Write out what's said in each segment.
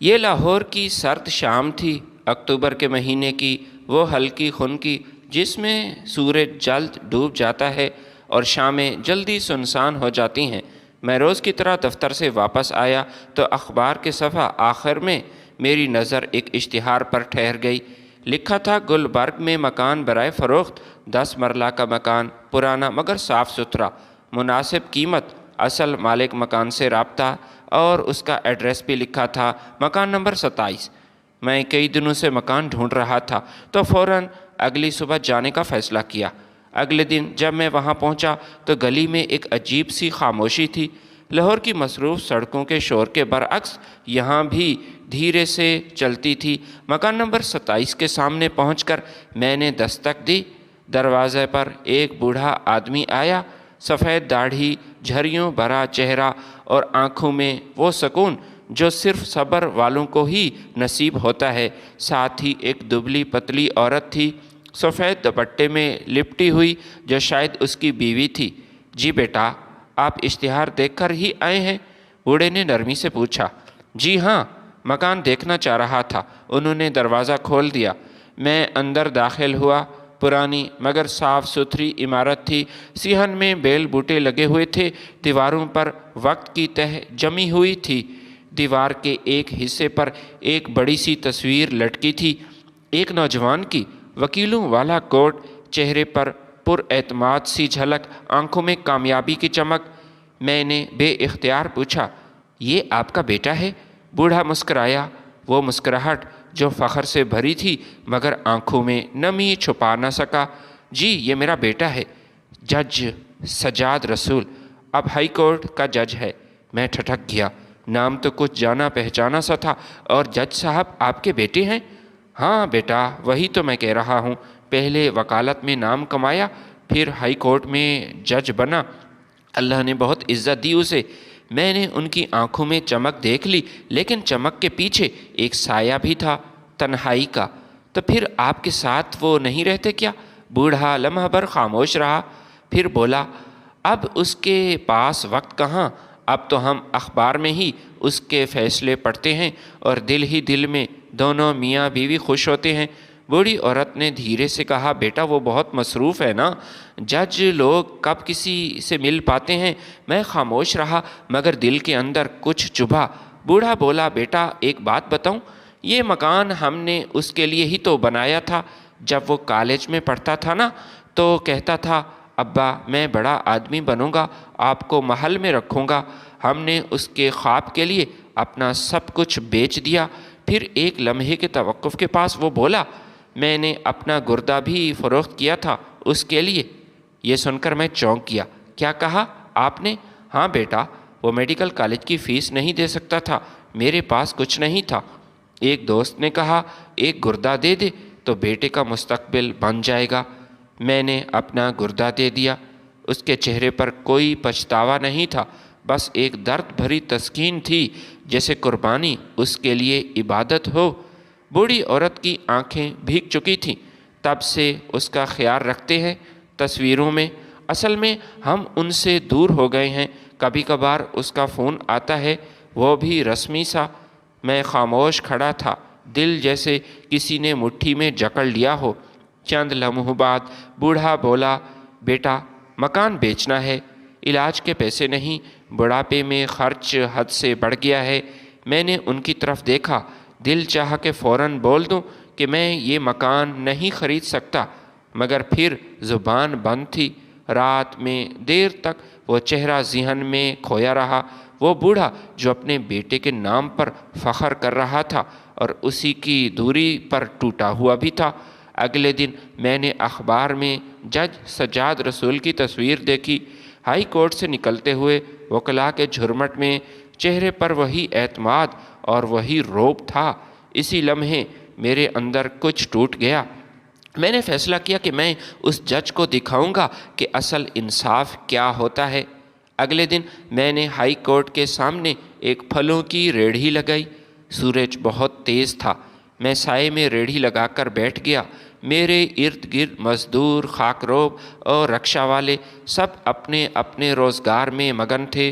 یہ لاہور کی سرد شام تھی، اکتوبر کے مہینے کی، وہ ہلکی خنکی جس میں سورج جلد ڈوب جاتا ہے اور شامیں جلدی سنسان ہو جاتی ہیں۔ میں روز کی طرح دفتر سے واپس آیا تو اخبار کے صفحہ آخر میں میری نظر ایک اشتہار پر ٹھہر گئی۔ لکھا تھا گلبرگ میں مکان برائے فروخت، 10 مرلہ کا مکان، پرانا مگر صاف ستھرا، مناسب قیمت، اصل مالک مکان سے رابطہ، اور اس کا ایڈریس بھی لکھا تھا، مکان نمبر 27۔ میں کئی دنوں سے مکان ڈھونڈ رہا تھا تو فوراً اگلی صبح جانے کا فیصلہ کیا۔ اگلے دن جب میں وہاں پہنچا تو گلی میں ایک عجیب سی خاموشی تھی۔ لاہور کی مصروف سڑکوں کے شور کے برعکس یہاں بھی دھیرے سے چلتی تھی۔ مکان نمبر 27 کے سامنے پہنچ کر میں نے دستک دی۔ دروازے پر ایک بوڑھا آدمی آیا، سفید داڑھی، جھریوں بھرا چہرہ اور آنکھوں میں وہ سکون جو صرف صبر والوں کو ہی نصیب ہوتا ہے۔ ساتھ ہی ایک دبلی پتلی عورت تھی، سفید دوپٹے میں لپٹی ہوئی، جو شاید اس کی بیوی تھی۔ جی بیٹا، آپ اشتہار دیکھ کر ہی آئے ہیں؟ بوڑھے نے نرمی سے پوچھا۔ جی ہاں، مکان دیکھنا چاہ رہا تھا۔ انہوں نے دروازہ کھول دیا۔ میں اندر داخل ہوا۔ پرانی مگر صاف ستھری عمارت تھی۔ صحن میں بیل بوٹے لگے ہوئے تھے، دیواروں پر وقت کی تہ جمی ہوئی تھی۔ دیوار کے ایک حصے پر ایک بڑی سی تصویر لٹکی تھی، ایک نوجوان کی، وکیلوں والا کوٹ، چہرے پر پر اعتماد سی جھلک، آنکھوں میں کامیابی کی چمک۔ میں نے بے اختیار پوچھا، یہ آپ کا بیٹا ہے؟ بوڑھا مسکرایا، وہ مسکراہٹ جو فخر سے بھری تھی مگر آنکھوں میں نمی چھپا نہ سکا۔ جی، یہ میرا بیٹا ہے، جج سجاد رسول، اب ہائی کورٹ کا جج ہے۔ میں ٹھٹک گیا۔ نام تو کچھ جانا پہچانا سا تھا، اور جج صاحب آپ کے بیٹے ہیں؟ ہاں بیٹا، وہی تو میں کہہ رہا ہوں۔ پہلے وکالت میں نام کمایا، پھر ہائی کورٹ میں جج بنا۔ اللہ نے بہت عزت دی اسے۔ میں نے ان کی آنکھوں میں چمک دیکھ لی، لیکن چمک کے پیچھے ایک سایہ بھی تھا، تنہائی کا۔ تو پھر آپ کے ساتھ وہ نہیں رہتے کیا؟ بوڑھا لمحہ بھر خاموش رہا، پھر بولا، اب اس کے پاس وقت کہاں، اب تو ہم اخبار میں ہی اس کے فیصلے پڑھتے ہیں اور دل ہی دل میں دونوں میاں بیوی خوش ہوتے ہیں۔ بوڑھی عورت نے دھیرے سے کہا، بیٹا وہ بہت مصروف ہے نا، جج لوگ کب کسی سے مل پاتے ہیں۔ میں خاموش رہا مگر دل کے اندر کچھ چبھا۔ بوڑھا بولا، بیٹا ایک بات بتاؤں، یہ مکان ہم نے اس کے لیے ہی تو بنایا تھا۔ جب وہ کالج میں پڑھتا تھا نا تو کہتا تھا، ابا میں بڑا آدمی بنوں گا، آپ کو محل میں رکھوں گا۔ ہم نے اس کے خواب کے لیے اپنا سب کچھ بیچ دیا۔ پھر ایک لمحے کے توقف کے پاس وہ بولا، میں نے اپنا گردہ بھی فروخت کیا تھا اس کے لیے۔ یہ سن کر میں چونک گیا۔ کیا کہا آپ نے؟ ہاں بیٹا، وہ میڈیکل کالج کی فیس نہیں دے سکتا تھا، میرے پاس کچھ نہیں تھا۔ ایک دوست نے کہا، ایک گردہ دے دے تو بیٹے کا مستقبل بن جائے گا۔ میں نے اپنا گردہ دے دیا۔ اس کے چہرے پر کوئی پچھتاوا نہیں تھا، بس ایک درد بھری تسکین تھی، جیسے قربانی اس کے لیے عبادت ہو۔ بوڑھی عورت کی آنکھیں بھیگ چکی تھیں۔ تب سے اس کا خیال رکھتے ہیں تصویروں میں۔ اصل میں ہم ان سے دور ہو گئے ہیں، کبھی کبھار اس کا فون آتا ہے، وہ بھی رسمی سا۔ میں خاموش کھڑا تھا، دل جیسے کسی نے مٹھی میں جکڑ لیا ہو۔ چند لمحوں بعد بوڑھا بولا، بیٹا مکان بیچنا ہے، علاج کے پیسے نہیں، بڑھاپے میں خرچ حد سے بڑھ گیا ہے۔ میں نے ان کی طرف دیکھا، دل چاہا کہ فوراً بول دوں کہ میں یہ مکان نہیں خرید سکتا، مگر پھر زبان بند تھی۔ رات میں دیر تک وہ چہرہ ذہن میں کھویا رہا، وہ بوڑھا جو اپنے بیٹے کے نام پر فخر کر رہا تھا اور اسی کی دوری پر ٹوٹا ہوا بھی تھا۔ اگلے دن میں نے اخبار میں جج سجاد رسول کی تصویر دیکھی، ہائی کورٹ سے نکلتے ہوئے وکلاء کے جھرمٹ میں، چہرے پر وہی اعتماد اور وہی روب تھا۔ اسی لمحے میرے اندر کچھ ٹوٹ گیا۔ میں نے فیصلہ کیا کہ میں اس جج کو دکھاؤں گا کہ اصل انصاف کیا ہوتا ہے۔ اگلے دن میں نے ہائی کورٹ کے سامنے ایک پھلوں کی ریڑھی لگائی۔ سورج بہت تیز تھا۔ میں سائے میں ریڑھی لگا کر بیٹھ گیا۔ میرے ارد گرد مزدور، خاک روب اور رکشہ والے سب اپنے اپنے روزگار میں مگن تھے۔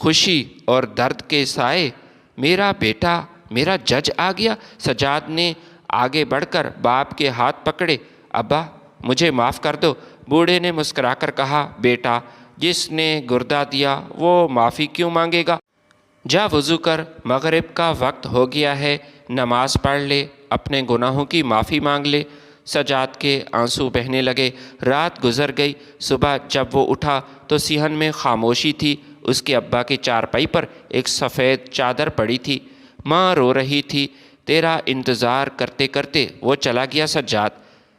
خوشی اور درد کے سائے، میرا بیٹا، میرا جج آ گیا۔ سجاد نے آگے بڑھ کر باپ کے ہاتھ پکڑے۔ ابا مجھے معاف کر دو۔ بوڑھے نے مسکرا کر کہا، بیٹا، جس نے گردہ دیا وہ معافی کیوں مانگے گا؟ جا وضو کر، مغرب کا وقت ہو گیا ہے، نماز پڑھ لے، اپنے گناہوں کی معافی مانگ لے۔ سجاد کے آنسو بہنے لگے۔ رات گزر گئی۔ صبح جب وہ اٹھا تو صحن میں خاموشی تھی۔ اس کے ابا کی چارپائی پر ایک سفید چادر پڑی تھی۔ ماں رو رہی تھی۔ تیرا انتظار کرتے کرتے وہ چلا گیا سجاد۔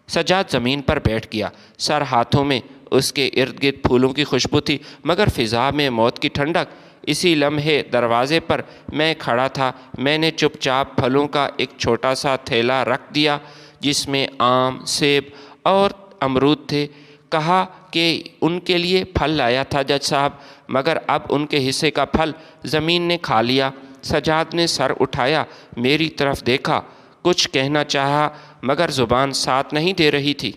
سجاد زمین پر بیٹھ گیا۔ سر ہاتھوں میں، اس کے ارد گرد پھولوں کی خوشبو تھی، مگر فضا میں موت کی ٹھنڈک۔ اسی لمحے دروازے پر میں کھڑا تھا۔ میں نے چپ چاپ پھلوں کا ایک چھوٹا سا تھیلا رکھ دیا جس میں آم، سیب اور امرود تھے۔ کہا کہ ان کے لیے پھل لایا تھا جج صاحب، مگر اب ان کے حصے کا پھل زمین نے کھا لیا۔ سجاد نے سر اٹھایا، میری طرف دیکھا، کچھ کہنا چاہا مگر زبان ساتھ نہیں دے رہی تھی۔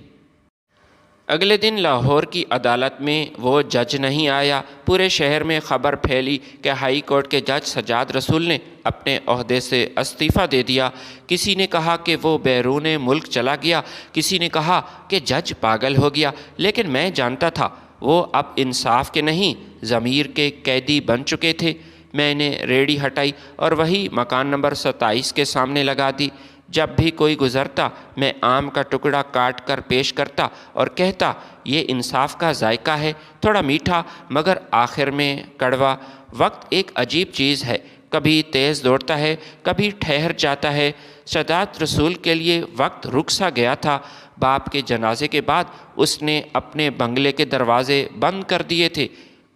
اگلے دن لاہور کی عدالت میں وہ جج نہیں آیا۔ پورے شہر میں خبر پھیلی کہ ہائی کورٹ کے جج سجاد رسول نے اپنے عہدے سے استعفیٰ دے دیا۔ کسی نے کہا کہ وہ بیرون ملک چلا گیا، کسی نے کہا کہ جج پاگل ہو گیا، لیکن میں جانتا تھا وہ اب انصاف کے نہیں، ضمیر کے قیدی بن چکے تھے۔ میں نے ریڑھی ہٹائی اور وہی مکان نمبر 27 کے سامنے لگا دی۔ جب بھی کوئی گزرتا میں آم کا ٹکڑا کاٹ کر پیش کرتا اور کہتا، یہ انصاف کا ذائقہ ہے، تھوڑا میٹھا مگر آخر میں کڑوا۔ وقت ایک عجیب چیز ہے، کبھی تیز دوڑتا ہے، کبھی ٹھہر جاتا ہے۔ سجاد رسول کے لیے وقت رک سا گیا تھا۔ باپ کے جنازے کے بعد اس نے اپنے بنگلے کے دروازے بند کر دیے تھے۔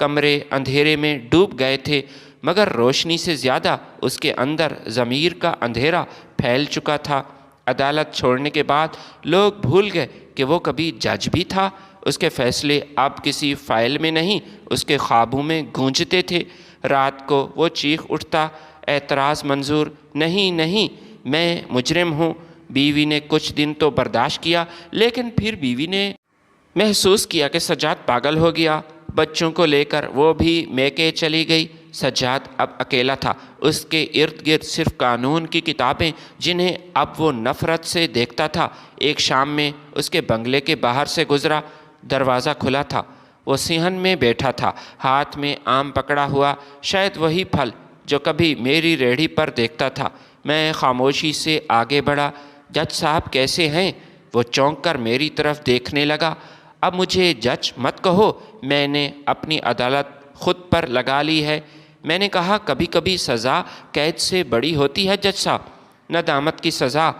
کمرے اندھیرے میں ڈوب گئے تھے، مگر روشنی سے زیادہ اس کے اندر ضمیر کا اندھیرا پھیل چکا تھا۔ عدالت چھوڑنے کے بعد لوگ بھول گئے کہ وہ کبھی جج بھی تھا۔ اس کے فیصلے اب کسی فائل میں نہیں، اس کے خوابوں میں گونجتے تھے۔ رات کو وہ چیخ اٹھتا، اعتراض منظور، نہیں نہیں، میں مجرم ہوں۔ بیوی نے کچھ دن تو برداشت کیا، لیکن پھر بیوی نے محسوس کیا کہ سجاد پاگل ہو گیا۔ بچوں کو لے کر وہ بھی میکے چلی گئی۔ سجاد اب اکیلا تھا۔ اس کے ارد گرد صرف قانون کی کتابیں جنہیں اب وہ نفرت سے دیکھتا تھا۔ ایک شام میں اس کے بنگلے کے باہر سے گزرا، دروازہ کھلا تھا۔ وہ صحن میں بیٹھا تھا، ہاتھ میں آم پکڑا ہوا، شاید وہی پھل جو کبھی میری ریڑھی پر دیکھتا تھا۔ میں خاموشی سے آگے بڑھا، جج صاحب کیسے ہیں؟ وہ چونک کر میری طرف دیکھنے لگا۔ اب مجھے جج مت کہو، میں نے اپنی عدالت خود پر لگا لی ہے۔ میں نے کہا، کبھی کبھی سزا قید سے بڑی ہوتی ہے جج صاحب، ندامت کی سزا۔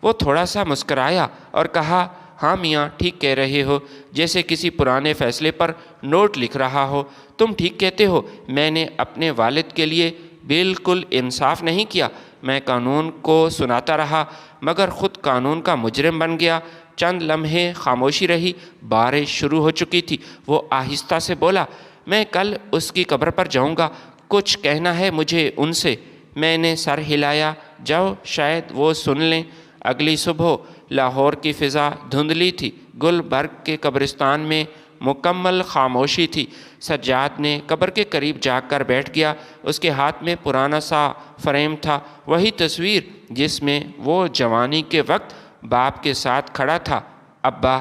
وہ تھوڑا سا مسکرایا اور کہا، ہاں میاں، ٹھیک کہہ رہے ہو، جیسے کسی پرانے فیصلے پر نوٹ لکھ رہا ہو۔ تم ٹھیک کہتے ہو، میں نے اپنے والد کے لیے بالکل انصاف نہیں کیا۔ میں قانون کو سناتا رہا مگر خود قانون کا مجرم بن گیا۔ چند لمحے خاموشی رہی، بارش شروع ہو چکی تھی۔ وہ آہستہ سے بولا، میں کل اس کی قبر پر جاؤں گا، کچھ کہنا ہے مجھے ان سے۔ میں نے سر ہلایا، جاؤ، شاید وہ سن لیں۔ اگلی صبح لاہور کی فضا دھندلی تھی۔ گلبرگ کے قبرستان میں مکمل خاموشی تھی۔ سجاد نے قبر کے قریب جا کر بیٹھ گیا۔ اس کے ہاتھ میں پرانا سا فریم تھا، وہی تصویر جس میں وہ جوانی کے وقت باپ کے ساتھ کھڑا تھا۔ ابا،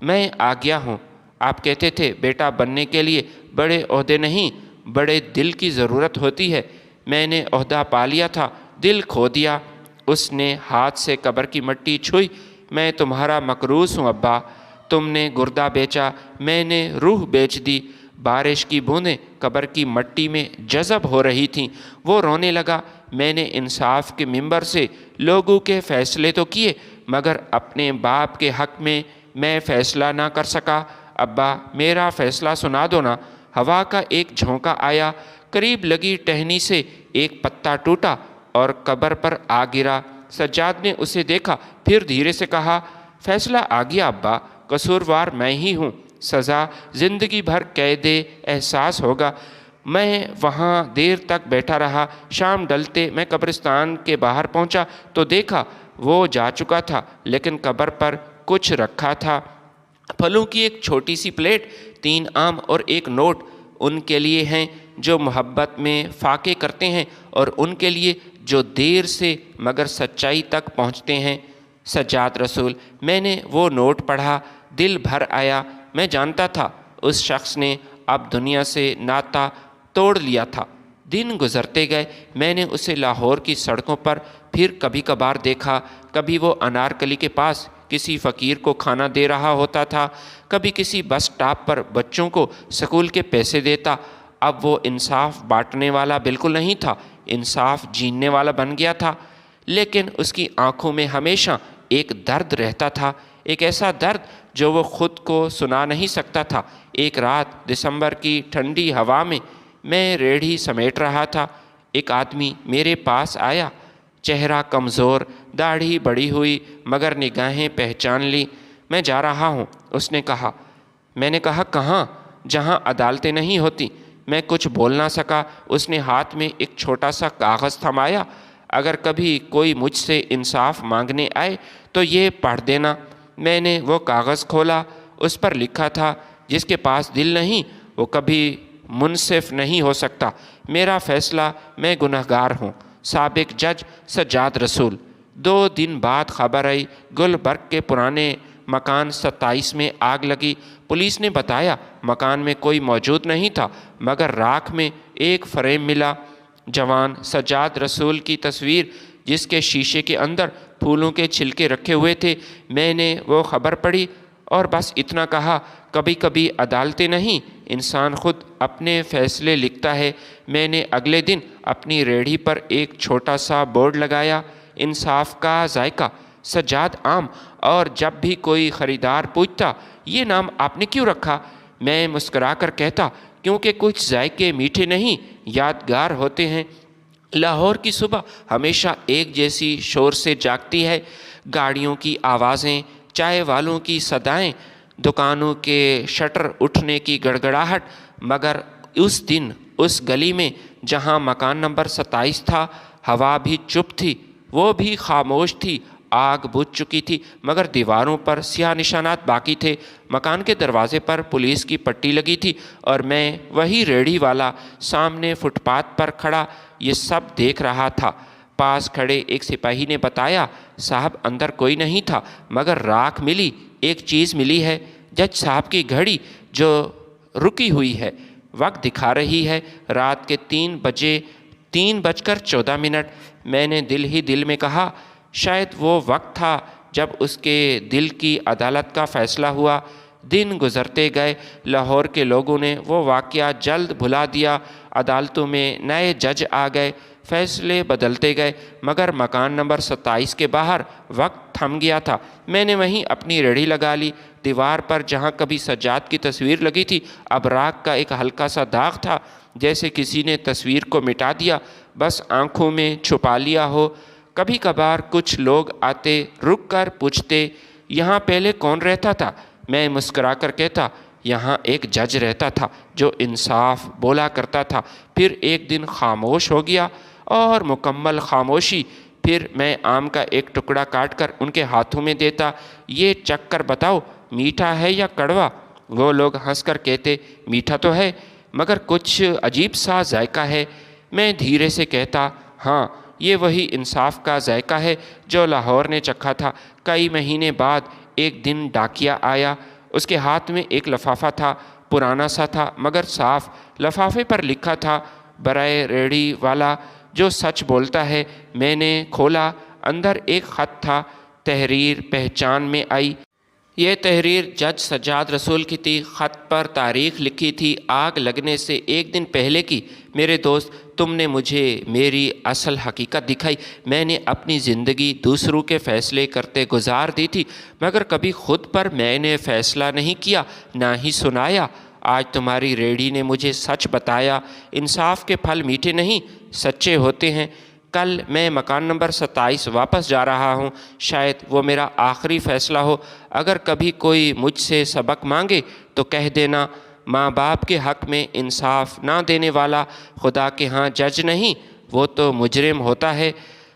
میں آ گیا ہوں۔ آپ کہتے تھے بیٹا بننے کے لیے بڑے عہدے نہیں، بڑے دل کی ضرورت ہوتی ہے۔ میں نے عہدہ پا لیا تھا، دل کھو دیا۔ اس نے ہاتھ سے قبر کی مٹی چھوئی۔ میں تمہارا مکروس ہوں ابا، تم نے گردہ بیچا، میں نے روح بیچ دی۔ بارش کی بوندیں قبر کی مٹی میں جذب ہو رہی تھیں۔ وہ رونے لگا۔ میں نے انصاف کے ممبر سے لوگوں کے فیصلے تو کیے، مگر اپنے باپ کے حق میں فیصلہ نہ کر سکا۔ ابا، میرا فیصلہ سنا دو نا۔ ہوا کا ایک جھونکا آیا، قریب لگی ٹہنی سے ایک پتا ٹوٹا اور قبر پر آ گرا۔ سجاد نے اسے دیکھا، پھر دھیرے سے کہا، فیصلہ آ گیا ابا، قصوروار میں ہی ہوں، سزا زندگی بھر قید احساس ہوگا۔ میں وہاں دیر تک بیٹھا رہا۔ شام ڈلتے میں قبرستان کے باہر پہنچا تو دیکھا وہ جا چکا تھا، لیکن قبر پر کچھ رکھا تھا۔ پھلوں کی ایک چھوٹی سی پلیٹ، 3 آم اور ایک نوٹ، ان کے لیے ہیں۔ جو محبت میں فاقے کرتے ہیں اور ان کے لیے جو دیر سے مگر سچائی تک پہنچتے ہیں۔ سجاد رسول: میں نے وہ نوٹ پڑھا، دل بھر آیا۔ میں جانتا تھا اس شخص نے اب دنیا سے ناطہ توڑ لیا تھا۔ دن گزرتے گئے، میں نے اسے لاہور کی سڑکوں پر پھر کبھی کبھار دیکھا۔ کبھی وہ انارکلی کے پاس کسی فقیر کو کھانا دے رہا ہوتا تھا، کبھی کسی بس اسٹاپ پر بچوں کو سکول کے پیسے دیتا۔ اب وہ انصاف بانٹنے والا بالکل نہیں تھا، انصاف جیننے والا بن گیا تھا۔ لیکن اس کی آنکھوں میں ہمیشہ ایک درد رہتا تھا، ایک ایسا درد جو وہ خود کو سنا نہیں سکتا تھا۔ ایک رات دسمبر کی ٹھنڈی ہوا میں ریڑھی سمیٹ رہا تھا۔ ایک آدمی میرے پاس آیا، چہرہ کمزور، داڑھی بڑی ہوئی، مگر نگاہیں پہچان لی۔ میں جا رہا ہوں، اس نے کہا۔ میں نے کہا کہاں؟ جہاں عدالتیں نہیں ہوتی۔ میں کچھ بول نہ سکا۔ اس نے ہاتھ میں ایک چھوٹا سا کاغذ تھمایا۔ اگر کبھی کوئی مجھ سے انصاف مانگنے آئے تو یہ پڑھ دینا۔ میں نے وہ کاغذ کھولا۔ اس پر لکھا تھا، جس کے پاس دل نہیں وہ کبھی منصف نہیں ہو سکتا۔ میرا فیصلہ، میں گنہگار ہوں۔ سابق جج سجاد رسول۔ 2 دن بعد خبر آئی، گلبرگ کے پرانے مکان 27 میں آگ لگی۔ پولیس نے بتایا مکان میں کوئی موجود نہیں تھا، مگر راکھ میں ایک فریم ملا، جوان سجاد رسول کی تصویر، جس کے شیشے کے اندر پھولوں کے چھلکے رکھے ہوئے تھے۔ میں نے وہ خبر پڑھی اور بس اتنا کہا، کبھی کبھی عدالتیں نہیں، انسان خود اپنے فیصلے لکھتا ہے۔ میں نے اگلے دن اپنی ریڑھی پر ایک چھوٹا سا بورڈ لگایا، انصاف کا ذائقہ، سجاد عام۔ اور جب بھی کوئی خریدار پوچھتا یہ نام آپ نے کیوں رکھا، میں مسکرا کر کہتا کیونکہ کچھ ذائقے میٹھے نہیں، یادگار ہوتے ہیں۔ لاہور کی صبح ہمیشہ ایک جیسی شور سے جاگتی ہے، گاڑیوں کی آوازیں، چائے والوں کی صدائیں، دکانوں کے شٹر اٹھنے کی گڑگڑاہٹ۔ مگر اس دن اس گلی میں جہاں مکان نمبر 27 تھا، ہوا بھی چپ تھی، وہ بھی خاموش تھی۔ آگ بجھ چکی تھی، مگر دیواروں پر سیاہ نشانات باقی تھے۔ مکان کے دروازے پر پولیس کی پٹی لگی تھی اور میں وہی ریڑھی والا سامنے فٹ پاتھ پر کھڑا یہ سب دیکھ رہا تھا۔ پاس کھڑے ایک سپاہی نے بتایا، صاحب اندر کوئی نہیں تھا، مگر راکھ ملی، ایک چیز ملی ہے، جج صاحب کی گھڑی جو رکی ہوئی ہے، وقت دکھا رہی ہے رات کے 3:14۔ میں نے دل ہی دل میں کہا، شاید وہ وقت تھا جب اس کے دل کی عدالت کا فیصلہ ہوا۔ دن گزرتے گئے، لاہور کے لوگوں نے وہ واقعہ جلد بھلا دیا، عدالتوں میں نئے جج آ گئے، فیصلے بدلتے گئے، مگر مکان نمبر 27 کے باہر وقت تھم گیا تھا۔ میں نے وہیں اپنی ریڑھی لگا لی۔ دیوار پر جہاں کبھی سجاد کی تصویر لگی تھی، اب راکھ کا ایک ہلکا سا داغ تھا، جیسے کسی نے تصویر کو مٹا دیا، بس آنکھوں میں چھپا لیا ہو۔ کبھی کبھار کچھ لوگ آتے، رک کر پوچھتے، یہاں پہلے کون رہتا تھا؟ میں مسکرا کر کہتا، یہاں ایک جج رہتا تھا جو انصاف بولا کرتا تھا۔ پھر ایک دن خاموش ہو گیا اور مکمل خاموشی۔ پھر میں آم کا ایک ٹکڑا کاٹ کر ان کے ہاتھوں میں دیتا، یہ چکھ کر بتاؤ میٹھا ہے یا کڑوا؟ وہ لوگ ہنس کر کہتے، میٹھا تو ہے، مگر کچھ عجیب سا ذائقہ ہے۔ میں دھیرے سے کہتا، ہاں، یہ وہی انصاف کا ذائقہ ہے جو لاہور نے چکھا تھا۔ کئی مہینے بعد ایک دن ڈاکیا آیا، اس کے ہاتھ میں ایک لفافہ تھا، پرانا سا تھا مگر صاف۔ لفافے پر لکھا تھا، برائے ریڑھی والا جو سچ بولتا ہے۔ میں نے کھولا، اندر ایک خط تھا، تحریر پہچان میں آئی۔ یہ تحریر جج سجاد رسول کی تھی، خط پر تاریخ لکھی تھی، آگ لگنے سے ایک دن پہلے کی۔ میرے دوست، تم نے مجھے میری اصل حقیقت دکھائی۔ میں نے اپنی زندگی دوسروں کے فیصلے کرتے گزار دی تھی، مگر کبھی خود پر میں نے فیصلہ نہیں کیا، نہ ہی سنایا۔ آج تمہاری ریڑھی نے مجھے سچ بتایا، انصاف کے پھل میٹھے نہیں، سچے ہوتے ہیں۔ کل میں مکان نمبر 27 واپس جا رہا ہوں، شاید وہ میرا آخری فیصلہ ہو۔ اگر کبھی کوئی مجھ سے سبق مانگے تو کہہ دینا، ماں باپ کے حق میں انصاف نہ دینے والا خدا کے ہاں جج نہیں، وہ تو مجرم ہوتا ہے۔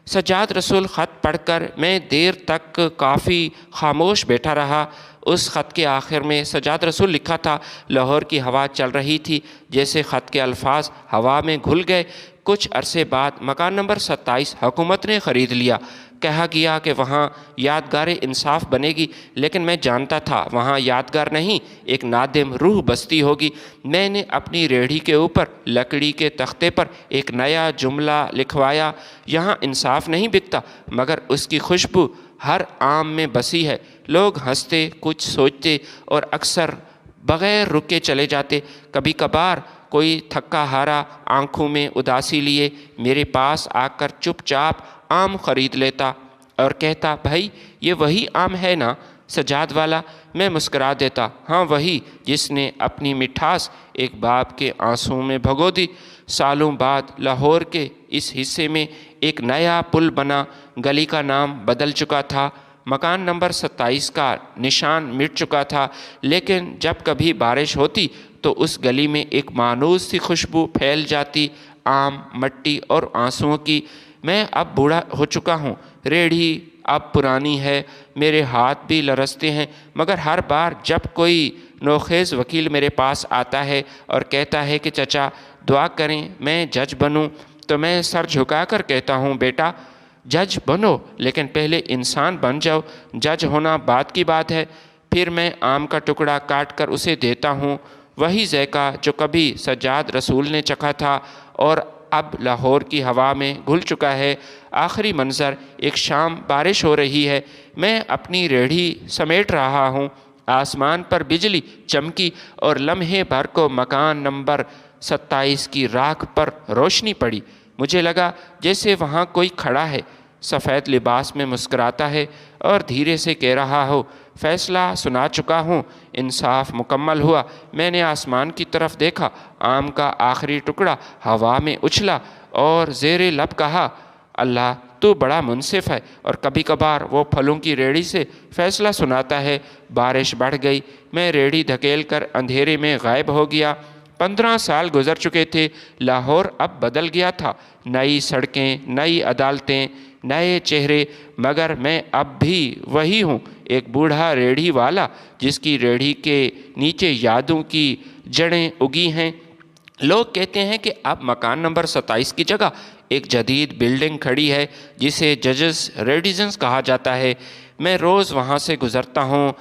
سجاد رسول خط پڑھ کر میں دیر تک کافی خاموش بیٹھا رہا۔ اس خط کے آخر میں سجاد رسول لکھا تھا۔ لاہور کی ہوا چل رہی تھی، جیسے خط کے الفاظ ہوا میں گھل گئے۔ کچھ عرصے بعد مکان نمبر 27 حکومت نے خرید لیا۔ کہا گیا کہ وہاں یادگار انصاف بنے گی، لیکن میں جانتا تھا وہاں یادگار نہیں، ایک نادم روح بستی ہوگی۔ میں نے اپنی ریڑھی کے اوپر لکڑی کے تختے پر ایک نیا جملہ لکھوایا، یہاں انصاف نہیں بکتا، مگر اس کی خوشبو ہر آم میں بسی ہے۔ لوگ ہنستے، کچھ سوچتے اور اکثر بغیر رکے چلے جاتے۔ کبھی کبھار کوئی تھکا ہارا آنکھوں میں اداسی لیے میرے پاس آ کر چپ چاپ آم خرید لیتا اور کہتا، بھائی یہ وہی آم ہے نا سجاد والا؟ میں مسکرا دیتا، ہاں وہی، جس نے اپنی مٹھاس ایک باپ کے آنسوؤں میں بھگو دی۔ سالوں بعد لاہور کے اس حصے میں ایک نیا پل بنا۔ گلی کا نام بدل چکا تھا، مکان نمبر 27 کا نشان مٹ چکا تھا، لیکن جب کبھی بارش ہوتی تو اس گلی میں ایک مانوس سی خوشبو پھیل جاتی، آم، مٹی اور آنسوؤں کی۔ میں اب بوڑھا ہو چکا ہوں، ریڑھی اب پرانی ہے، میرے ہاتھ بھی لرزتے ہیں، مگر ہر بار جب کوئی نوخیز وکیل میرے پاس آتا ہے اور کہتا ہے کہ چچا دعا کریں میں جج بنوں، تو میں سر جھکا کر کہتا ہوں، بیٹا جج بنو لیکن پہلے انسان بن جاؤ، جج ہونا بعد کی بات ہے۔ پھر میں آم کا ٹکڑا کاٹ کر اسے دیتا ہوں، وہی ذائقہ جو کبھی سجاد رسول نے چکھا تھا اور اب لاہور کی ہوا میں گھل چکا ہے۔ آخری منظر، ایک شام بارش ہو رہی ہے، میں اپنی ریڑھی سمیٹ رہا ہوں، آسمان پر بجلی چمکی اور لمحے بھر کو مکان نمبر 27 کی راکھ پر روشنی پڑی۔ مجھے لگا جیسے وہاں کوئی کھڑا ہے، سفید لباس میں مسکراتا ہے اور دھیرے سے کہہ رہا ہو، فیصلہ سنا چکا ہوں، انصاف مکمل ہوا۔ میں نے آسمان کی طرف دیکھا، آم کا آخری ٹکڑا ہوا میں اچھلا اور زیر لب کہا، اللہ تو بڑا منصف ہے۔ اور کبھی کبھار وہ پھلوں کی ریڑھی سے فیصلہ سناتا ہے۔ بارش بڑھ گئی، میں ریڑھی دھکیل کر اندھیرے میں غائب ہو گیا۔ 15 سال گزر چکے تھے، لاہور اب بدل گیا تھا، نئی سڑکیں، نئی عدالتیں، نئے چہرے، مگر میں اب بھی وہی ہوں، ایک بوڑھا ریڑھی والا جس کی ریڑھی کے نیچے یادوں کی جڑیں اگی ہیں۔ لوگ کہتے ہیں کہ اب مکان نمبر 27 کی جگہ ایک جدید بلڈنگ کھڑی ہے جسے ججز ریزیڈنس کہا جاتا ہے۔ میں روز وہاں سے گزرتا ہوں،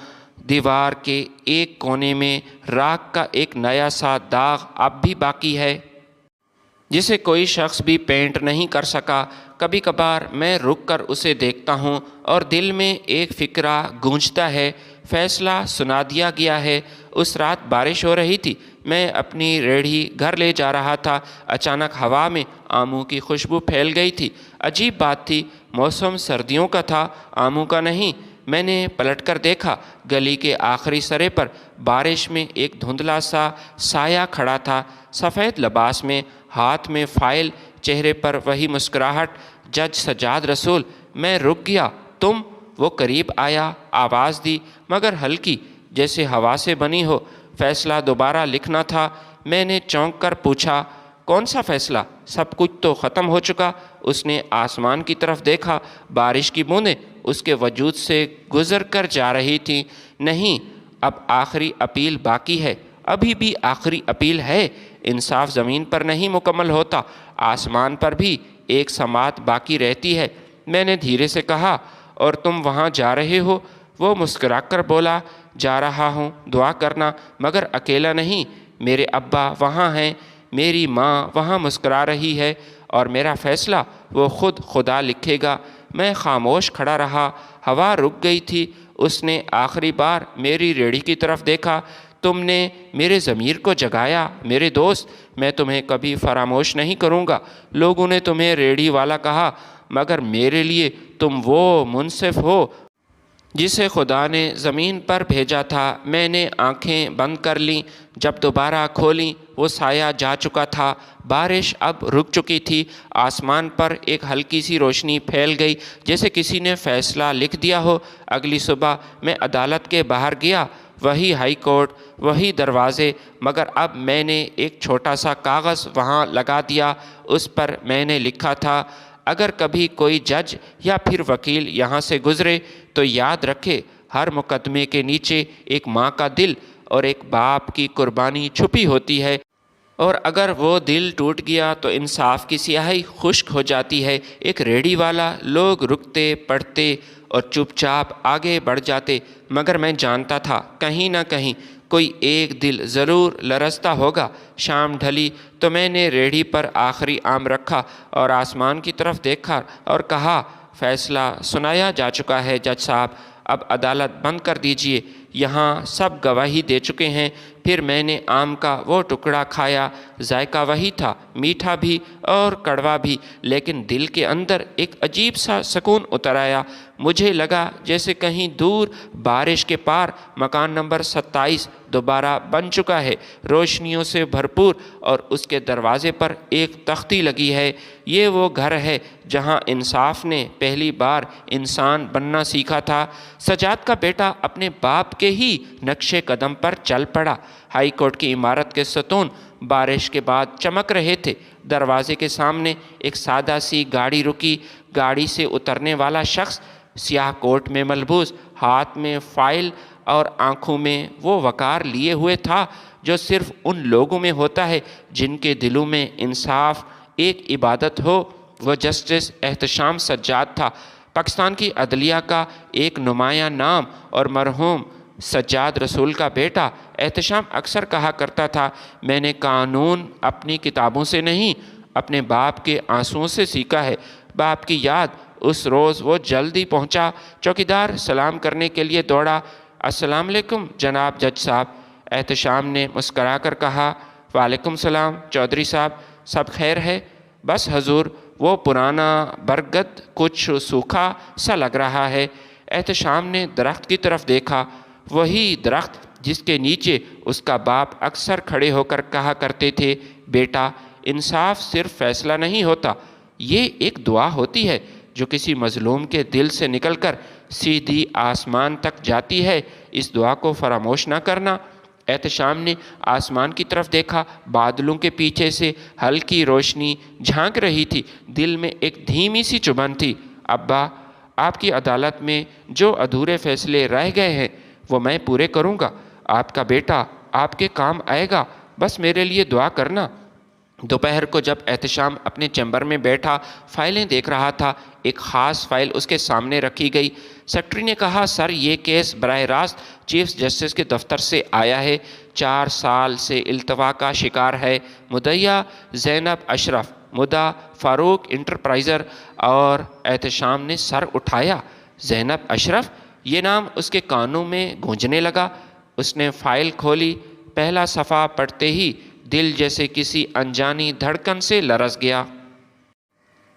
دیوار کے ایک کونے میں راکھ کا ایک نیا سا داغ اب بھی باقی ہے جسے کوئی شخص بھی پینٹ نہیں کر سکا۔ کبھی کبھار میں رک کر اسے دیکھتا ہوں اور دل میں ایک فکرہ گونجتا ہے، فیصلہ سنا دیا گیا ہے۔ اس رات بارش ہو رہی تھی، میں اپنی ریڑھی گھر لے جا رہا تھا، اچانک ہوا میں آموں کی خوشبو پھیل گئی تھی۔ عجیب بات تھی، موسم سردیوں کا تھا، آموں کا نہیں۔ میں نے پلٹ کر دیکھا، گلی کے آخری سرے پر بارش میں ایک دھندلا سا سایہ کھڑا تھا، سفید لباس میں، ہاتھ میں فائل، چہرے پر وہی مسکراہٹ۔ جج سجاد رسول۔ میں رک گیا۔ تم؟ وہ قریب آیا، آواز دی مگر ہلکی، جیسے ہوا سے بنی ہو۔ فیصلہ دوبارہ لکھنا تھا۔ میں نے چونک کر پوچھا، کون سا فیصلہ؟ سب کچھ تو ختم ہو چکا۔ اس نے آسمان کی طرف دیکھا، بارش کی بوندیں اس کے وجود سے گزر کر جا رہی تھیں۔ نہیں، اب آخری اپیل باقی ہے، ابھی بھی آخری اپیل ہے۔ انصاف زمین پر نہیں مکمل ہوتا، آسمان پر بھی ایک سماعت باقی رہتی ہے۔ میں نے دھیرے سے کہا، اور تم وہاں جا رہے ہو؟ وہ مسکرا کر بولا، جا رہا ہوں، دعا کرنا، مگر اکیلا نہیں، میرے ابا وہاں ہیں، میری ماں وہاں مسکرا رہی ہے، اور میرا فیصلہ وہ خود خدا لکھے گا۔ میں خاموش کھڑا رہا، ہوا رک گئی تھی۔ اس نے آخری بار میری ریڑھی کی طرف دیکھا۔ تم نے میرے ضمیر کو جگایا میرے دوست، میں تمہیں کبھی فراموش نہیں کروں گا۔ لوگوں نے تمہیں ریڑھی والا کہا، مگر میرے لیے تم وہ منصف ہو جسے خدا نے زمین پر بھیجا تھا۔ میں نے آنکھیں بند کر لیں، جب دوبارہ کھولیں وہ سایہ جا چکا تھا، بارش اب رک چکی تھی، آسمان پر ایک ہلکی سی روشنی پھیل گئی جیسے کسی نے فیصلہ لکھ دیا ہو۔ اگلی صبح میں عدالت کے باہر گیا، وہی ہائی کورٹ، وہی دروازے، مگر اب میں نے ایک چھوٹا سا کاغذ وہاں لگا دیا۔ اس پر میں نے لکھا تھا، اگر کبھی کوئی جج یا پھر وکیل یہاں سے گزرے تو یاد رکھے ہر مقدمے کے نیچے ایک ماں کا دل اور ایک باپ کی قربانی چھپی ہوتی ہے، اور اگر وہ دل ٹوٹ گیا تو انصاف کی سیاہی خشک ہو جاتی ہے۔ ایک ریڑھی والا، لوگ رکتے پڑھتے اور چپ چاپ آگے بڑھ جاتے، مگر میں جانتا تھا کہیں نہ کہیں کوئی ایک دل ضرور لرزتا ہوگا۔ شام ڈھلی تو میں نے ریڑھی پر آخری آم رکھا اور آسمان کی طرف دیکھا اور کہا، فیصلہ سنایا جا چکا ہے جج صاحب، اب عدالت بند کر دیجئے، یہاں سب گواہی دے چکے ہیں۔ پھر میں نے آم کا وہ ٹکڑا کھایا، ذائقہ وہی تھا، میٹھا بھی اور کڑوا بھی، لیکن دل کے اندر ایک عجیب سا سکون اتر آیا۔ مجھے لگا جیسے کہیں دور بارش کے پار مکان نمبر 27 دوبارہ بن چکا ہے، روشنیوں سے بھرپور، اور اس کے دروازے پر ایک تختی لگی ہے۔ یہ وہ گھر ہے جہاں انصاف نے پہلی بار انسان بننا سیکھا تھا۔ سجاد کا بیٹا اپنے باپ کے ہی نقش قدم پر چل پڑا۔ ہائی کورٹ کی عمارت کے ستون بارش کے بعد چمک رہے تھے۔ دروازے کے سامنے ایک سادہ سی گاڑی رکی۔ گاڑی سے اترنے والا شخص سیاہ کوٹ میں ملبوس، ہاتھ میں فائل اور آنکھوں میں وہ وقار لیے ہوئے تھا جو صرف ان لوگوں میں ہوتا ہے جن کے دلوں میں انصاف ایک عبادت ہو۔ وہ جسٹس احتشام سجاد تھا، پاکستان کی عدلیہ کا ایک نمایاں نام اور مرحوم سجاد رسول کا بیٹا۔ احتشام اکثر کہا کرتا تھا، میں نے قانون اپنی کتابوں سے نہیں، اپنے باپ کے آنسوؤں سے سیکھا ہے۔ باپ کی یاد اس روز وہ جلدی پہنچا، چوکیدار سلام کرنے کے لیے دوڑا۔ السلام علیکم جناب جج صاحب۔ احتشام نے مسکرا کر کہا، وعلیکم السلام چودھری صاحب، سب خیر ہے؟ بس حضور، وہ پرانا برگد کچھ سوکھا سا لگ رہا ہے۔ احتشام نے درخت کی طرف دیکھا، وہی درخت جس کے نیچے اس کا باپ اکثر کھڑے ہو کر کہا کرتے تھے، بیٹا، انصاف صرف فیصلہ نہیں ہوتا، یہ ایک دعا ہوتی ہے جو کسی مظلوم کے دل سے نکل کر سیدھی آسمان تک جاتی ہے، اس دعا کو فراموش نہ کرنا۔ احتشام نے آسمان کی طرف دیکھا، بادلوں کے پیچھے سے ہلکی روشنی جھانک رہی تھی، دل میں ایک دھیمی سی چبھن تھی۔ ابا، آپ کی عدالت میں جو ادھورے فیصلے رہ گئے ہیں وہ میں پورے کروں گا، آپ کا بیٹا آپ کے کام آئے گا، بس میرے لیے دعا کرنا۔ دوپہر کو جب احتشام اپنے چیمبر میں بیٹھا فائلیں دیکھ رہا تھا، ایک خاص فائل اس کے سامنے رکھی گئی۔ سیکرٹری نے کہا، سر، یہ کیس براہ راست چیف جسٹس کے دفتر سے آیا ہے، 4 سال سے التوا کا شکار ہے، مدعیہ زینب اشرف، مدعا فاروق انٹرپرائزر۔ اور احتشام نے سر اٹھایا۔ زینب اشرف، یہ نام اس کے کانوں میں گونجنے لگا۔ اس نے فائل کھولی، پہلا صفحہ پڑھتے ہی دل جیسے کسی انجانی دھڑکن سے لرز گیا۔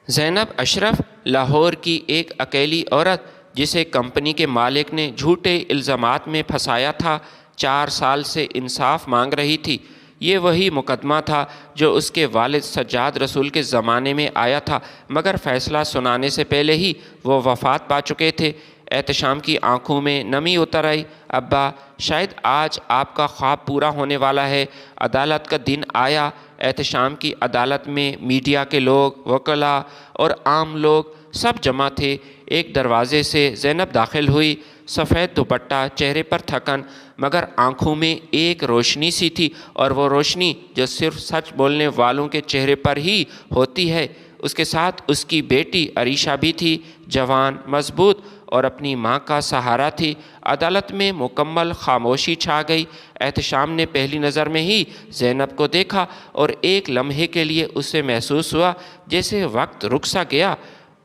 زینب اشرف لاہور کی ایک اکیلی عورت جسے کمپنی کے مالک نے جھوٹے الزامات میں پھنسایا تھا، 4 سال سے انصاف مانگ رہی تھی۔ یہ وہی مقدمہ تھا جو اس کے والد سجاد رسول کے زمانے میں آیا تھا، مگر فیصلہ سنانے سے پہلے ہی وہ وفات پا چکے تھے۔ احتشام کی آنکھوں میں نمی اتر آئی۔ ابا، شاید آج آپ کا خواب پورا ہونے والا ہے، عدالت کا دن آیا۔ احتشام کی عدالت میں میڈیا کے لوگ، وکلاء اور عام لوگ سب جمع تھے۔ ایک دروازے سے زینب داخل ہوئی، سفید دوپٹہ، چہرے پر تھکن، مگر آنکھوں میں ایک روشنی سی تھی، اور وہ روشنی جو صرف سچ بولنے والوں کے چہرے پر ہی ہوتی ہے۔ اس کے ساتھ اس کی بیٹی عریشہ بھی تھی، جوان، مضبوط اور اپنی ماں کا سہارا تھی۔ عدالت میں مکمل خاموشی چھا گئی۔ احتشام نے پہلی نظر میں ہی زینب کو دیکھا اور ایک لمحے کے لیے اسے محسوس ہوا جیسے وقت رک سا گیا۔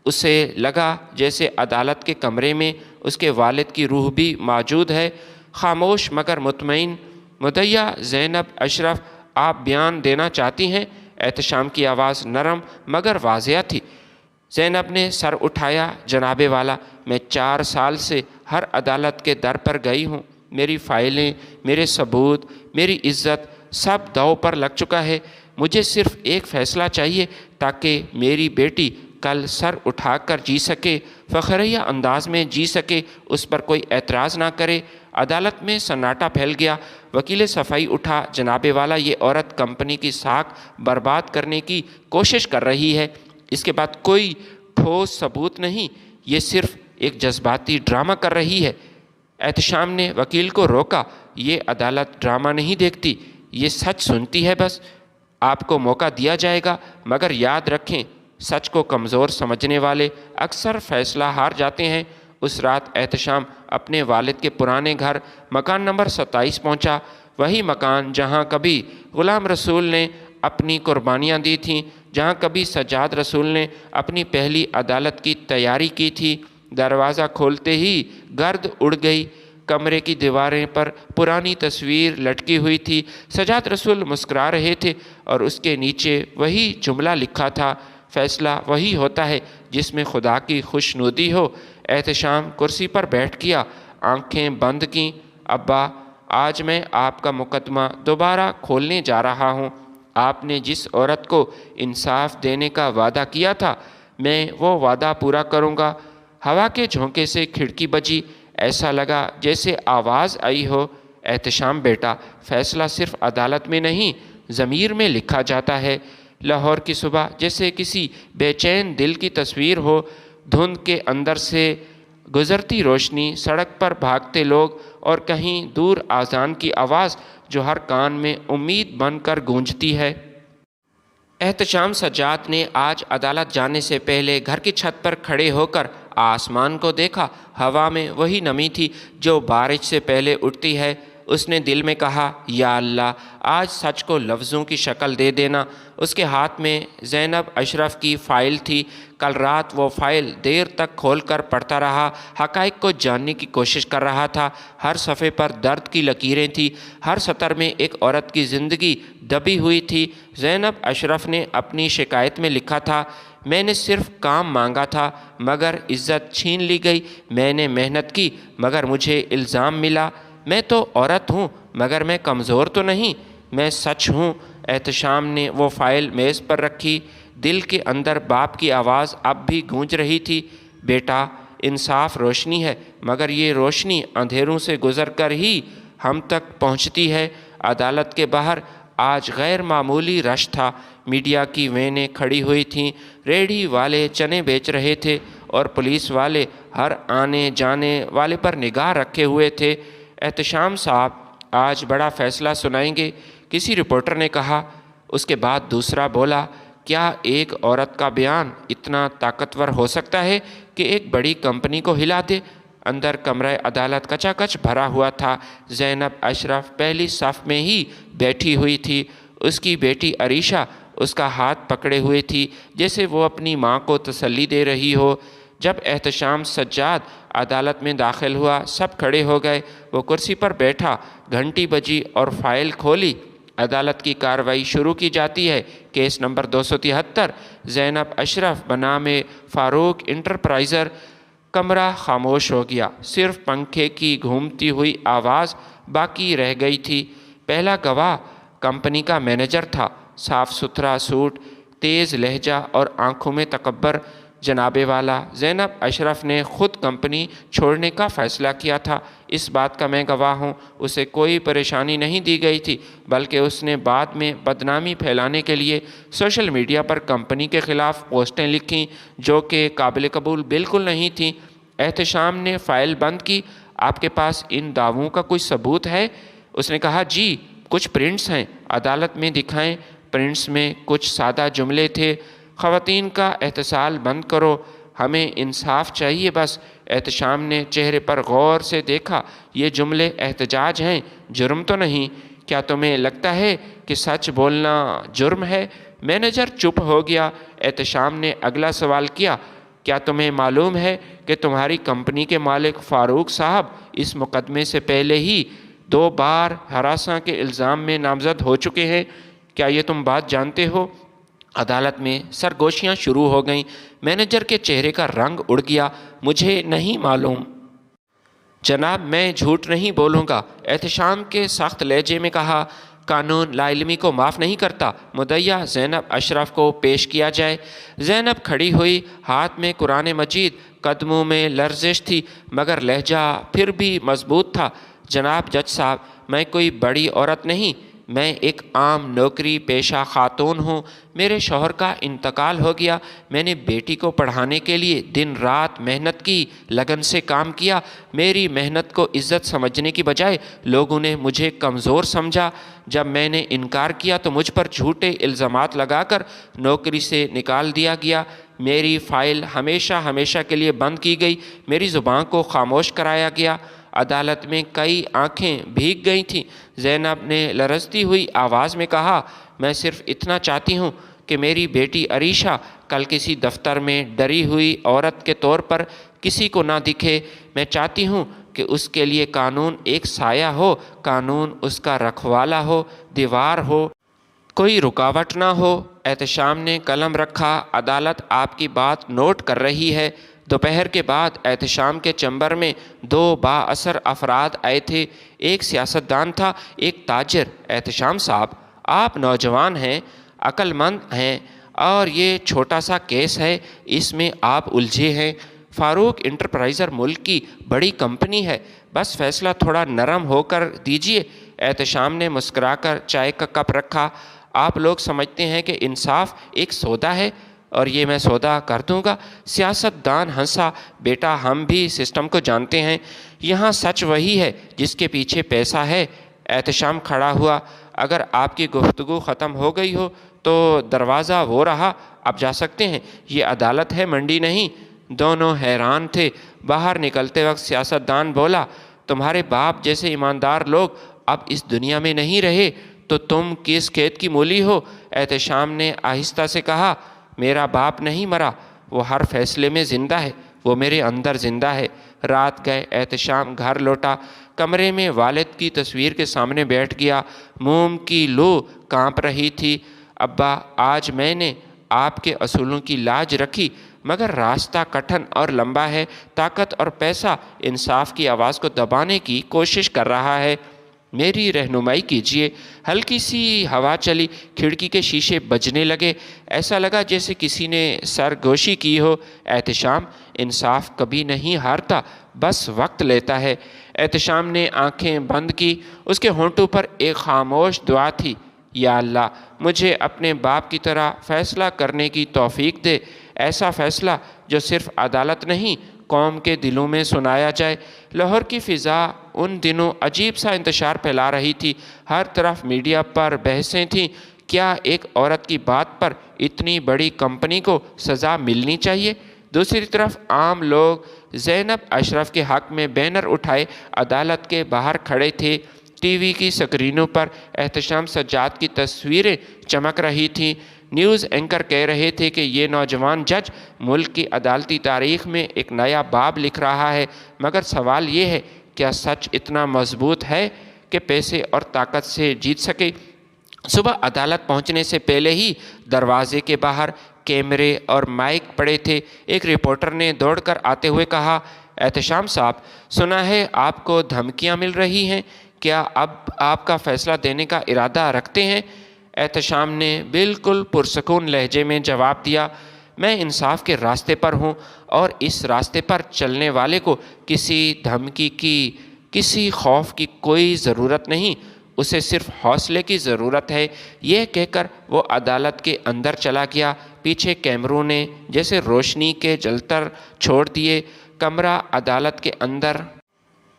اسے لگا جیسے عدالت کے کمرے میں اس کے والد کی روح بھی موجود ہے، خاموش مگر مطمئن۔ مدعیہ زینب اشرف، آپ بیان دینا چاہتی ہیں؟ احتشام کی آواز نرم مگر واضح تھی۔ زینب نے سر اٹھایا، جناب والا، میں 4 سال سے ہر عدالت کے در پر گئی ہوں، میری فائلیں، میرے ثبوت، میری عزت سب داؤ پر لگ چکا ہے۔ مجھے صرف ایک فیصلہ چاہیے تاکہ میری بیٹی کل سر اٹھا کر جی سکے، فخریہ انداز میں جی سکے، اس پر کوئی اعتراض نہ کرے۔ عدالت میں سناٹا پھیل گیا۔ وکیل صفائی اٹھا، جناب والا، یہ عورت کمپنی کی ساکھ برباد کرنے کی کوشش کر رہی ہے، اس کے بعد کوئی ٹھوس ثبوت نہیں، یہ صرف ایک جذباتی ڈرامہ کر رہی ہے۔ احتشام نے وکیل کو روکا، یہ عدالت ڈرامہ نہیں دیکھتی، یہ سچ سنتی ہے بس۔ آپ کو موقع دیا جائے گا، مگر یاد رکھیں سچ کو کمزور سمجھنے والے اکثر فیصلہ ہار جاتے ہیں۔ اس رات احتشام اپنے والد کے پرانے گھر مکان نمبر 27 پہنچا، وہی مکان جہاں کبھی غلام رسول نے اپنی قربانیاں دی تھیں، جہاں کبھی سجاد رسول نے اپنی پہلی عدالت کی تیاری کی تھی۔ دروازہ کھولتے ہی گرد اڑ گئی، کمرے کی دیواریں پر پرانی تصویر لٹکی ہوئی تھی۔ سجاد رسول مسکرا رہے تھے اور اس کے نیچے وہی جملہ لکھا تھا، فیصلہ وہی ہوتا ہے جس میں خدا کی خوشنودی ہو۔ احتشام کرسی پر بیٹھ گیا، آنکھیں بند کیں۔ ابا، آج میں آپ کا مقدمہ دوبارہ کھولنے جا رہا ہوں۔ آپ نے جس عورت کو انصاف دینے کا وعدہ کیا تھا، میں وہ وعدہ پورا کروں گا۔ ہوا کے جھونکے سے کھڑکی بجی، ایسا لگا جیسے آواز آئی ہو، احتشام بیٹا، فیصلہ صرف عدالت میں نہیں، ضمیر میں لکھا جاتا ہے۔ لاہور کی صبح جیسے کسی بے چین دل کی تصویر ہو، دھند کے اندر سے گزرتی روشنی، سڑک پر بھاگتے لوگ اور کہیں دور اذان کی آواز جو ہر کان میں امید بن کر گونجتی ہے۔ احتشام سجاد نے آج عدالت جانے سے پہلے گھر کی چھت پر کھڑے ہو کر آسمان کو دیکھا۔ ہوا میں وہی نمی تھی جو بارش سے پہلے اٹھتی ہے۔ اس نے دل میں کہا، یا اللہ، آج سچ کو لفظوں کی شکل دے دینا۔ اس کے ہاتھ میں زینب اشرف کی فائل تھی۔ کل رات وہ فائل دیر تک کھول کر پڑھتا رہا، حقائق کو جاننے کی کوشش کر رہا تھا۔ ہر صفحے پر درد کی لکیریں تھیں، ہر سطر میں ایک عورت کی زندگی دبی ہوئی تھی۔ زینب اشرف نے اپنی شکایت میں لکھا تھا، میں نے صرف کام مانگا تھا مگر عزت چھین لی گئی، میں نے محنت کی مگر مجھے الزام ملا، میں تو عورت ہوں مگر میں کمزور تو نہیں، میں سچ ہوں۔ احتشام نے وہ فائل میز پر رکھی، دل کے اندر باپ کی آواز اب بھی گونج رہی تھی، بیٹا، انصاف روشنی ہے مگر یہ روشنی اندھیروں سے گزر کر ہی ہم تک پہنچتی ہے۔ عدالت کے باہر آج غیر معمولی رش تھا، میڈیا کی وینیں کھڑی ہوئی تھیں، ریڑھی والے چنے بیچ رہے تھے اور پولیس والے ہر آنے جانے والے پر نگاہ رکھے ہوئے تھے۔ احتشام صاحب آج بڑا فیصلہ سنائیں گے، کسی رپورٹر نے کہا۔ اس کے بعد دوسرا بولا، کیا ایک عورت کا بیان اتنا طاقتور ہو سکتا ہے کہ ایک بڑی کمپنی کو ہلا دے؟ اندر کمرہ عدالت کچا کچ بھرا ہوا تھا۔ زینب اشرف پہلی صف میں ہی بیٹھی ہوئی تھی، اس کی بیٹی عریشہ اس کا ہاتھ پکڑے ہوئے تھی جیسے وہ اپنی ماں کو تسلی دے رہی ہو۔ جب احتشام سجاد عدالت میں داخل ہوا، سب کھڑے ہو گئے۔ وہ کرسی پر بیٹھا، گھنٹی بجی اور فائل کھولی۔ عدالت کی کارروائی شروع کی جاتی ہے۔ کیس نمبر 273، زینب اشرف بنام فاروق انٹرپرائزر۔ کمرہ خاموش ہو گیا، صرف پنکھے کی گھومتی ہوئی آواز باقی رہ گئی تھی۔ پہلا گواہ کمپنی کا مینیجر تھا، صاف ستھرا سوٹ، تیز لہجہ اور آنکھوں میں تکبر۔ جناب والا، زینب اشرف نے خود کمپنی چھوڑنے کا فیصلہ کیا تھا، اس بات کا میں گواہ ہوں۔ اسے کوئی پریشانی نہیں دی گئی تھی، بلکہ اس نے بعد میں بدنامی پھیلانے کے لیے سوشل میڈیا پر کمپنی کے خلاف پوسٹیں لکھیں جو کہ قابل قبول بالکل نہیں تھیں۔ احتشام نے فائل بند کی۔ آپ کے پاس ان دعووں کا کوئی ثبوت ہے؟ اس نے کہا، جی، کچھ پرنٹس ہیں، عدالت میں دکھائیں۔ پرنٹس میں کچھ سادہ جملے تھے، خواتین کا احتسال بند کرو، ہمیں انصاف چاہیے بس۔ احتشام نے چہرے پر غور سے دیکھا، یہ جملے احتجاج ہیں، جرم تو نہیں۔ کیا تمہیں لگتا ہے کہ سچ بولنا جرم ہے؟ مینیجر چپ ہو گیا۔ احتشام نے اگلا سوال کیا، کیا تمہیں معلوم ہے کہ تمہاری کمپنی کے مالک فاروق صاحب اس مقدمے سے پہلے ہی 2 بار ہراساں کے الزام میں نامزد ہو چکے ہیں؟ کیا یہ تم بات جانتے ہو؟ عدالت میں سرگوشیاں شروع ہو گئیں۔ مینیجر کے چہرے کا رنگ اڑ گیا، مجھے نہیں معلوم جناب، میں جھوٹ نہیں بولوں گا۔ احتشام کے سخت لہجے میں کہا، قانون لا علمی کو معاف نہیں کرتا۔ مدعیہ زینب اشرف کو پیش کیا جائے۔ زینب کھڑی ہوئی، ہاتھ میں قرآن مجید، قدموں میں لرزش تھی مگر لہجہ پھر بھی مضبوط تھا۔ جناب جج صاحب، میں کوئی بڑی عورت نہیں، میں ایک عام نوکری پیشہ خاتون ہوں، میرے شوہر کا انتقال ہو گیا، میں نے بیٹی کو پڑھانے کے لیے دن رات محنت کی، لگن سے کام کیا، میری محنت کو عزت سمجھنے کی بجائے لوگوں نے مجھے کمزور سمجھا، جب میں نے انکار کیا تو مجھ پر جھوٹے الزامات لگا کر نوکری سے نکال دیا گیا، میری فائل ہمیشہ کے لیے بند کی گئی، میری زبان کو خاموش کرایا گیا۔ عدالت میں کئی آنکھیں بھیگ گئی تھیں۔ زینب نے لرزتی ہوئی آواز میں کہا، میں صرف اتنا چاہتی ہوں کہ میری بیٹی عریشہ کل کسی دفتر میں ڈری ہوئی عورت کے طور پر کسی کو نہ دکھے، میں چاہتی ہوں کہ اس کے لیے قانون ایک سایہ ہو، قانون اس کا رکھوالا ہو، دیوار ہو، کوئی رکاوٹ نہ ہو۔ احتشام نے قلم رکھا، عدالت آپ کی بات نوٹ کر رہی ہے۔ دوپہر کے بعد احتشام کے چیمبر میں دو با اثر افراد آئے تھے، ایک سیاستدان تھا، ایک تاجر۔ احتشام صاحب، آپ نوجوان ہیں، عقل مند ہیں، اور یہ چھوٹا سا کیس ہے، اس میں آپ الجھے ہیں۔ فاروق انٹرپرائزر ملک کی بڑی کمپنی ہے، بس فیصلہ تھوڑا نرم ہو کر دیجئے۔ احتشام نے مسکرا کر چائے کا کپ رکھا۔ آپ لوگ سمجھتے ہیں کہ انصاف ایک سودا ہے اور یہ میں سودا کر دوں گا؟ سیاستدان ہنسا، بیٹا ہم بھی سسٹم کو جانتے ہیں، یہاں سچ وہی ہے جس کے پیچھے پیسہ ہے۔ احتشام کھڑا ہوا، اگر آپ کی گفتگو ختم ہو گئی ہو تو دروازہ وہ رہا، آپ جا سکتے ہیں، یہ عدالت ہے، منڈی نہیں۔ دونوں حیران تھے۔ باہر نکلتے وقت سیاستدان بولا، تمہارے باپ جیسے ایماندار لوگ اب اس دنیا میں نہیں رہے تو تم کس کھیت کی مولی ہو؟ احتشام نے آہستہ سے کہا، میرا باپ نہیں مرا، وہ ہر فیصلے میں زندہ ہے، وہ میرے اندر زندہ ہے۔ رات گئے، احتشام گھر لوٹا، کمرے میں والد کی تصویر کے سامنے بیٹھ گیا، موم کی لو کانپ رہی تھی۔ ابا، آج میں نے آپ کے اصولوں کی لاج رکھی، مگر راستہ کٹھن اور لمبا ہے، طاقت اور پیسہ انصاف کی آواز کو دبانے کی کوشش کر رہا ہے، میری رہنمائی کیجیے۔ ہلکی سی ہوا چلی، کھڑکی کے شیشے بجنے لگے، ایسا لگا جیسے کسی نے سرگوشی کی ہو۔ احتشام، انصاف کبھی نہیں ہارتا، بس وقت لیتا ہے۔ احتشام نے آنکھیں بند کی، اس کے ہونٹوں پر ایک خاموش دعا تھی، یا اللہ مجھے اپنے باپ کی طرح فیصلہ کرنے کی توفیق دے، ایسا فیصلہ جو صرف عدالت نہیں قوم کے دلوں میں سنایا جائے۔ لاہور کی فضا ان دنوں عجیب سا انتشار پھیلا رہی تھی، ہر طرف میڈیا پر بحثیں تھیں، کیا ایک عورت کی بات پر اتنی بڑی کمپنی کو سزا ملنی چاہیے؟ دوسری طرف عام لوگ زینب اشرف کے حق میں بینر اٹھائے عدالت کے باہر کھڑے تھے۔ ٹی وی کی سکرینوں پر احتشام سجاد کی تصویریں چمک رہی تھیں۔ نیوز اینکر کہہ رہے تھے کہ یہ نوجوان جج ملک کی عدالتی تاریخ میں ایک نیا باب لکھ رہا ہے، مگر سوال یہ ہے، کیا سچ اتنا مضبوط ہے کہ پیسے اور طاقت سے جیت سکے؟ صبح عدالت پہنچنے سے پہلے ہی دروازے کے باہر کیمرے اور مائک پڑے تھے۔ ایک رپورٹر نے دوڑ کر آتے ہوئے کہا، احتشام صاحب، سنا ہے آپ کو دھمکیاں مل رہی ہیں، کیا اب آپ کا فیصلہ دینے کا ارادہ رکھتے ہیں؟ احتشام نے بالکل پرسکون لہجے میں جواب دیا، میں انصاف کے راستے پر ہوں اور اس راستے پر چلنے والے کو کسی دھمکی کی، کسی خوف کی کوئی ضرورت نہیں، اسے صرف حوصلے کی ضرورت ہے۔ یہ کہہ کر وہ عدالت کے اندر چلا گیا۔ پیچھے کیمروں نے جیسے روشنی کے جلتر چھوڑ دیے۔ کمرہ عدالت کے اندر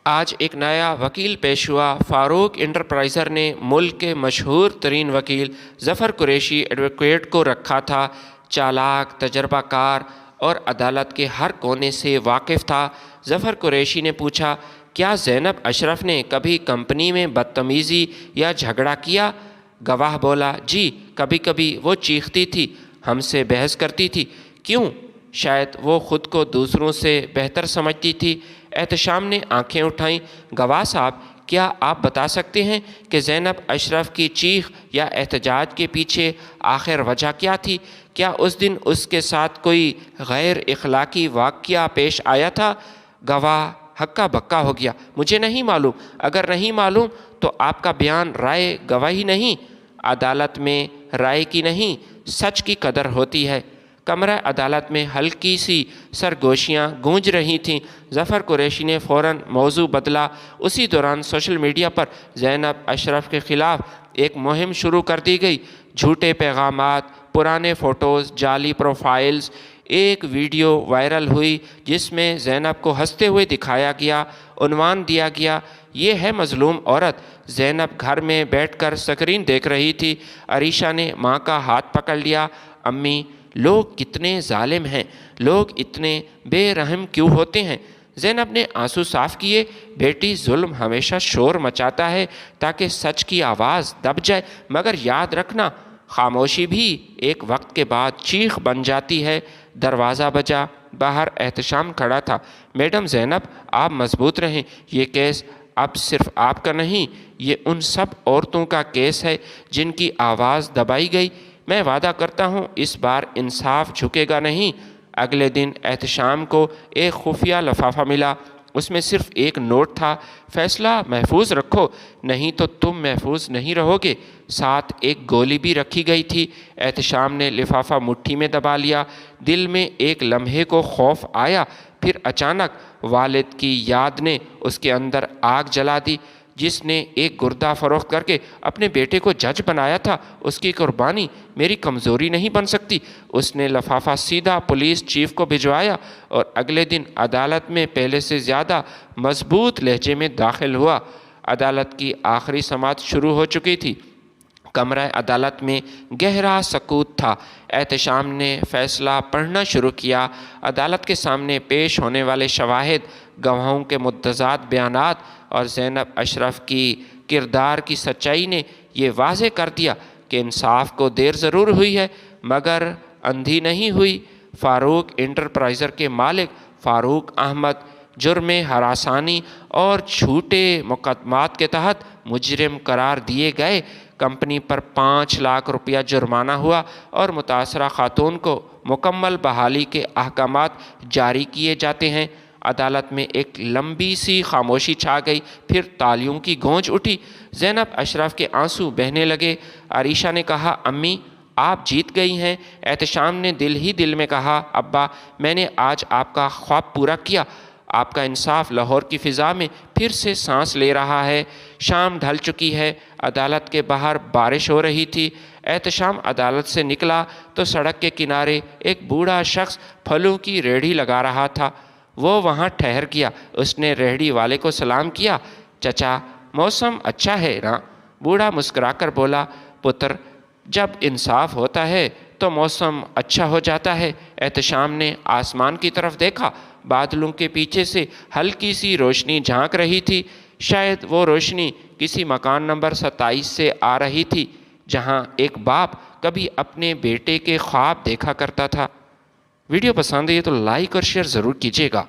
آج ایک نیا وکیل پیش ہوا۔ فاروق انٹرپرائزر نے ملک کے مشہور ترین وکیل ظفر قریشی ایڈوکیٹ کو رکھا تھا، چالاک، تجربہ کار اور عدالت کے ہر کونے سے واقف تھا۔ ظفر قریشی نے پوچھا، کیا زینب اشرف نے کبھی کمپنی میں بدتمیزی یا جھگڑا کیا؟ گواہ بولا، جی، کبھی کبھی وہ چیختی تھی، ہم سے بحث کرتی تھی۔ کیوں؟ شاید وہ خود کو دوسروں سے بہتر سمجھتی تھی۔ احتشام نے آنکھیں اٹھائیں، گواہ صاحب، کیا آپ بتا سکتے ہیں کہ زینب اشرف کی چیخ یا احتجاج کے پیچھے آخر وجہ کیا تھی؟ کیا اس دن اس کے ساتھ کوئی غیر اخلاقی واقعہ پیش آیا تھا؟ گواہ ہکا بکا ہو گیا، مجھے نہیں معلوم۔ اگر نہیں معلوم تو آپ کا بیان رائے گواہی نہیں، عدالت میں رائے کی نہیں، سچ کی قدر ہوتی ہے۔ کمرہ عدالت میں ہلکی سی سرگوشیاں گونج رہی تھیں۔ ظفر قریشی نے فوراً موضوع بدلا۔ اسی دوران سوشل میڈیا پر زینب اشرف کے خلاف ایک مہم شروع کر دی گئی۔ جھوٹے پیغامات، پرانے فوٹوز، جعلی پروفائلز۔ ایک ویڈیو وائرل ہوئی جس میں زینب کو ہنستے ہوئے دکھایا گیا۔ عنوان دیا گیا، یہ ہے مظلوم عورت۔ زینب گھر میں بیٹھ کر سکرین دیکھ رہی تھی۔ عریشہ نے ماں کا ہاتھ پکڑ لیا۔ امی، لوگ کتنے ظالم ہیں، لوگ اتنے بے رحم کیوں ہوتے ہیں؟ زینب نے آنسو صاف کیے۔ بیٹی، ظلم ہمیشہ شور مچاتا ہے تاکہ سچ کی آواز دب جائے، مگر یاد رکھنا خاموشی بھی ایک وقت کے بعد چیخ بن جاتی ہے۔ دروازہ بجا۔ باہر احتشام کھڑا تھا۔ میڈم زینب، آپ مضبوط رہیں، یہ کیس اب صرف آپ کا نہیں، یہ ان سب عورتوں کا کیس ہے جن کی آواز دبائی گئی۔ میں وعدہ کرتا ہوں اس بار انصاف جھکے گا نہیں۔ اگلے دن احتشام کو ایک خفیہ لفافہ ملا۔ اس میں صرف ایک نوٹ تھا، فیصلہ محفوظ رکھو نہیں تو تم محفوظ نہیں رہو گے۔ ساتھ ایک گولی بھی رکھی گئی تھی۔ احتشام نے لفافہ مٹھی میں دبا لیا۔ دل میں ایک لمحے کو خوف آیا، پھر اچانک والد کی یاد نے اس کے اندر آگ جلا دی۔ جس نے ایک گردہ فروخت کر کے اپنے بیٹے کو جج بنایا تھا، اس کی قربانی میری کمزوری نہیں بن سکتی۔ اس نے لفافہ سیدھا پولیس چیف کو بھجوایا اور اگلے دن عدالت میں پہلے سے زیادہ مضبوط لہجے میں داخل ہوا۔ عدالت کی آخری سماعت شروع ہو چکی تھی۔ کمرہ عدالت میں گہرا سکوت تھا۔ احتشام نے فیصلہ پڑھنا شروع کیا۔ عدالت کے سامنے پیش ہونے والے شواہد، گواہوں کے متضاد بیانات اور زینب اشرف کی کردار کی سچائی نے یہ واضح کر دیا کہ انصاف کو دیر ضرور ہوئی ہے مگر اندھی نہیں ہوئی۔ فاروق انٹرپرائزر کے مالک فاروق احمد جرم ہراسانی اور جھوٹے مقدمات کے تحت مجرم قرار دیے گئے۔ کمپنی پر 5 لاکھ روپیہ جرمانہ ہوا اور متاثرہ خاتون کو مکمل بحالی کے احکامات جاری کیے جاتے ہیں۔ عدالت میں ایک لمبی سی خاموشی چھا گئی، پھر تالیوں کی گونج اٹھی۔ زینب اشرف کے آنسو بہنے لگے۔ عریشہ نے کہا، امی آپ جیت گئی ہیں۔ احتشام نے دل ہی دل میں کہا، ابا میں نے آج آپ کا خواب پورا کیا۔ آپ کا انصاف لاہور کی فضا میں پھر سے سانس لے رہا ہے۔ شام ڈھل چکی ہے۔ عدالت کے باہر بارش ہو رہی تھی۔ احتشام عدالت سے نکلا تو سڑک کے کنارے ایک بوڑھا شخص پھلوں کی ریہڑی لگا رہا تھا۔ وہ وہاں ٹھہر گیا۔ اس نے ریہڑی والے کو سلام کیا۔ چچا، موسم اچھا ہے نا؟ بوڑھا مسکرا کر بولا، پتر، جب انصاف ہوتا ہے تو موسم اچھا ہو جاتا ہے۔ احتشام نے آسمان کی طرف دیکھا۔ بادلوں کے پیچھے سے ہلکی سی روشنی جھانک رہی تھی۔ شاید وہ روشنی کسی مکان نمبر 27 سے آ رہی تھی جہاں ایک باپ کبھی اپنے بیٹے کے خواب دیکھا کرتا تھا۔ ویڈیو پسند ہے تو لائک اور شیئر ضرور کیجیے گا۔